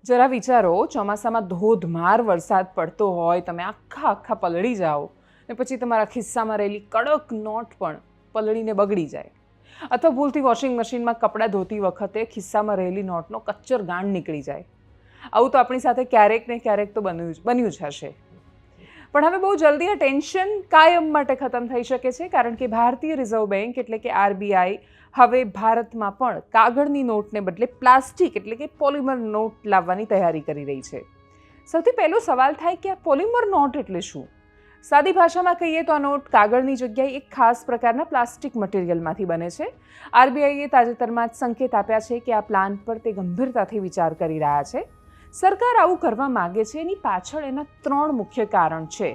જરા વિચારો, ચોમાસામાં ધોધમાર વરસાદ પડતો હોય, તમે આખા પલળી જાઓ ને પછી તમારા ખિસ્સામાં રહેલી કડક નોટ પણ પલળીને બગડી જાય, અથવા ભૂલથી વોશિંગ મશીનમાં કપડાં ધોતી વખતે ખિસ્સામાં રહેલી નોટનો કચ્ચર ગાંઠ નીકળી જાય. આવું તો આપણી સાથે ક્યારેક ને ક્યારેક તો બન્યું જ હશે. પણ હવે બહુ જલ્દી આ ટેન્શન કાયમ માટે ખતમ થઈ શકે છે, કારણ કે ભારતીય રિઝર્વ બેંક એટલે કે આરબીઆઈ હવે ભારતમાં પણ કાગળની નોટને બદલે પ્લાસ્ટિક એટલે કે પોલિમર નોટ લાવવાની તૈયારી કરી રહી છે. સૌથી પહેલો સવાલ થાય કે આ પોલિમર નોટ એટલે શું? સાદી ભાષામાં કહીએ તો આ નોટ કાગળની જગ્યાએ એક ખાસ પ્રકારના પ્લાસ્ટિક મટીરિયલમાંથી બને છે. આરબીઆઈએ તાજેતરમાં જ સંકેત આપ્યા છે કે આ પ્લાન પર તે ગંભીરતાથી વિચાર કરી રહ્યા છે. સરકાર આવું કરવા માગે છે એની પાછળ એના 3 મુખ્ય કારણ છે.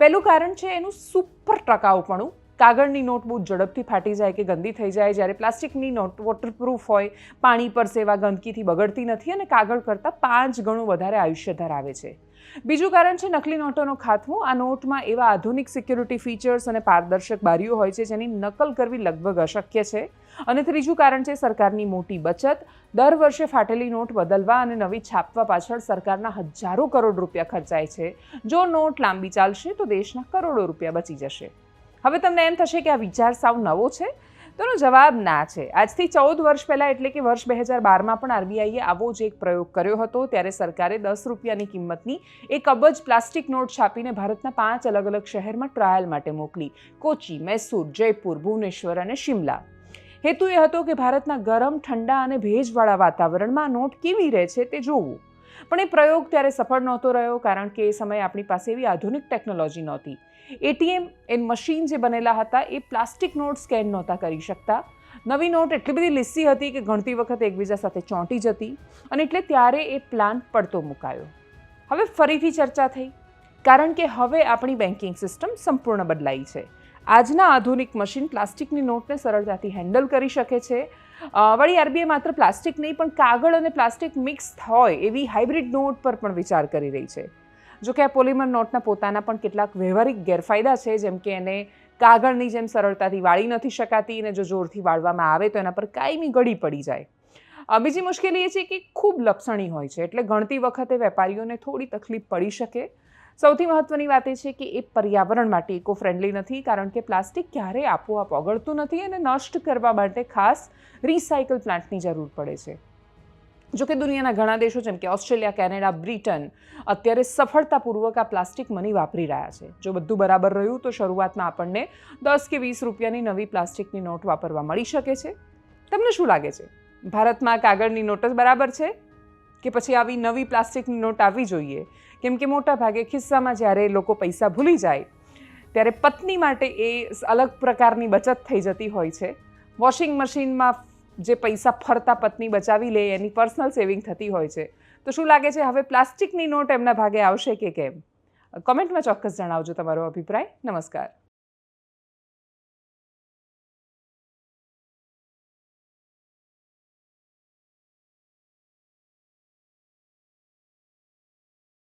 પહેલું કારણ છે એનું સુપર ટકાઉપણું. કાગળની નોટ બહુ ઝડપથી ફાટી જાય કે ગંદી થઈ જાય, જ્યારે પ્લાસ્ટિકની નોટ વોટરપ્રૂફ હોય, પાણી પર સેવા ગંદકીથી બગડતી નથી અને કાગળ કરતાં 5 ગણું વધારે આયુષ્ય ધરાવે છે. બીજું કારણ છે નકલી નોટોનો ખાત્મો. આ નોટમાં એવા આધુનિક સિક્યુરિટી ફીચર્સ અને પારદર્શક બારીઓ હોય છે જેની નકલ કરવી લગભગ અશક્ય છે. અને ત્રીજું કારણ છે સરકારની મોટી બચત. દર વર્ષે ફાટેલી નોટ બદલવા અને નવી છાપવા પાછળ સરકારના હજારો કરોડ રૂપિયા ખર્ચાય છે. જો નોટ લાંબી ચાલશે તો દેશના કરોડો રૂપિયા બચી જશે. હવે તમને એમ થશે કે આ વિચાર સાવ નવો છે, તો એનો જવાબ ના છે. આજથી 14 વર્ષ પહેલાં એટલે કે વર્ષ 2012માં પણ આરબીઆઈએ આવો જ એક પ્રયોગ કર્યો હતો. ત્યારે સરકારે 10 રૂપિયાની કિંમતની 1 અબજ પ્લાસ્ટિક નોટ છાપીને ભારતના 5 અલગ અલગ શહેરમાં ટ્રાયલ માટે મોકલી: કોચી, મૈસૂર, જયપુર, ભુવનેશ્વર અને શિમલા. હેતુ એ હતો કે ભારતના ગરમ, ઠંડા અને ભેજવાળા વાતાવરણમાં આ નોટ કેવી રહે છે તે જોવું. પણ એ પ્રયોગ ત્યારે સફળ નહોતો રહ્યો, કારણ કે એ સમયે આપણી પાસે એવી આધુનિક ટેકનોલોજી નહોતી. એટીએમ મશીન જે બનેલા હતા એ પ્લાસ્ટિક નોટ સ્કેન નહોતા કરી શકતા. નવી નોટ એટલી બધી લીસી હતી કે ગણતી વખતે એકબીજા સાથે ચોંટી જતી, અને એટલે ત્યારે એ પ્લાન પડતો મુકાયો. હવે ફરીથી ચર્ચા થઈ, કારણ કે હવે આપણી બેન્કિંગ સિસ્ટમ સંપૂર્ણ બદલાઈ છે. આજના આધુનિક મશીન પ્લાસ્ટિકની નોટને સરળતાથી હેન્ડલ કરી શકે છે. વળી આરબીઆઈ માત્ર પ્લાસ્ટિક નહીં પણ કાગળ અને પ્લાસ્ટિક મિક્સ હોય એવી હાઇબ્રિડ નોટ પર પણ વિચાર કરી રહી છે. જોકે આ પોલિમર નોટના પોતાના પણ કેટલાક વ્યવહારિક ગેરફાયદા છે, જેમ કે એને કાગળની જેમ સરળતાથી વાળી નથી શકાતી, અને જો જોરથી વાળવામાં આવે તો એના પર કાયમી ગળી પડી જાય. બીજી મુશ્કેલી એ છે કે ખૂબ લપસણી હોય છે, એટલે ગણતી વખતે વેપારીઓને થોડી તકલીફ પડી શકે. સૌથી મહત્વની વાત એ છે કે એ પર્યાવરણ માટે ઇકો ફ્રેન્ડલી નથી, કારણ કે પ્લાસ્ટિક ક્યારેય આપોઆપ ઓગળતું નથી અને નષ્ટ કરવા માટે ખાસ રિસાયકલ પ્લાન્ટની જરૂર પડે છે. જોકે દુનિયાના ઘણા દેશો જેમ કે ઓસ્ટ્રેલિયા, કેનેડા, બ્રિટન અત્યારે સફળતાપૂર્વક આ પ્લાસ્ટિક મની વાપરી રહ્યા છે. જો બધું બરાબર રહ્યું તો શરૂઆતમાં આપણને 10 કે 20 રૂપિયાની નવી પ્લાસ્ટિકની નોટ વાપરવા મળી શકે છે. તમને શું લાગે છે, ભારતમાં કાગળની નોટ જ બરાબર છે કે પછી આવી નવી પ્લાસ્ટિકની નોટ આવવી જોઈએ? કેમ કે મોટા ભાગે ખિસ્સામાં જ્યારે લોકો પૈસા ભૂલી જાય ત્યારે પત્ની માટે એ અલગ પ્રકારની બચત થઈ જતી હોય છે. વોશિંગ મશીનમાં જે પૈસા ફરતા પત્ની બચાવી લે એની પર્સનલ સેવિંગ થતી હોય છે. તો શું લાગે છે, હવે પ્લાસ્ટિકની નોટ એમના ભાગે આવશે કે કેમ? કોમેન્ટમાં ચોક્કસ જણાવજો તમારો અભિપ્રાય. નમસ્કાર.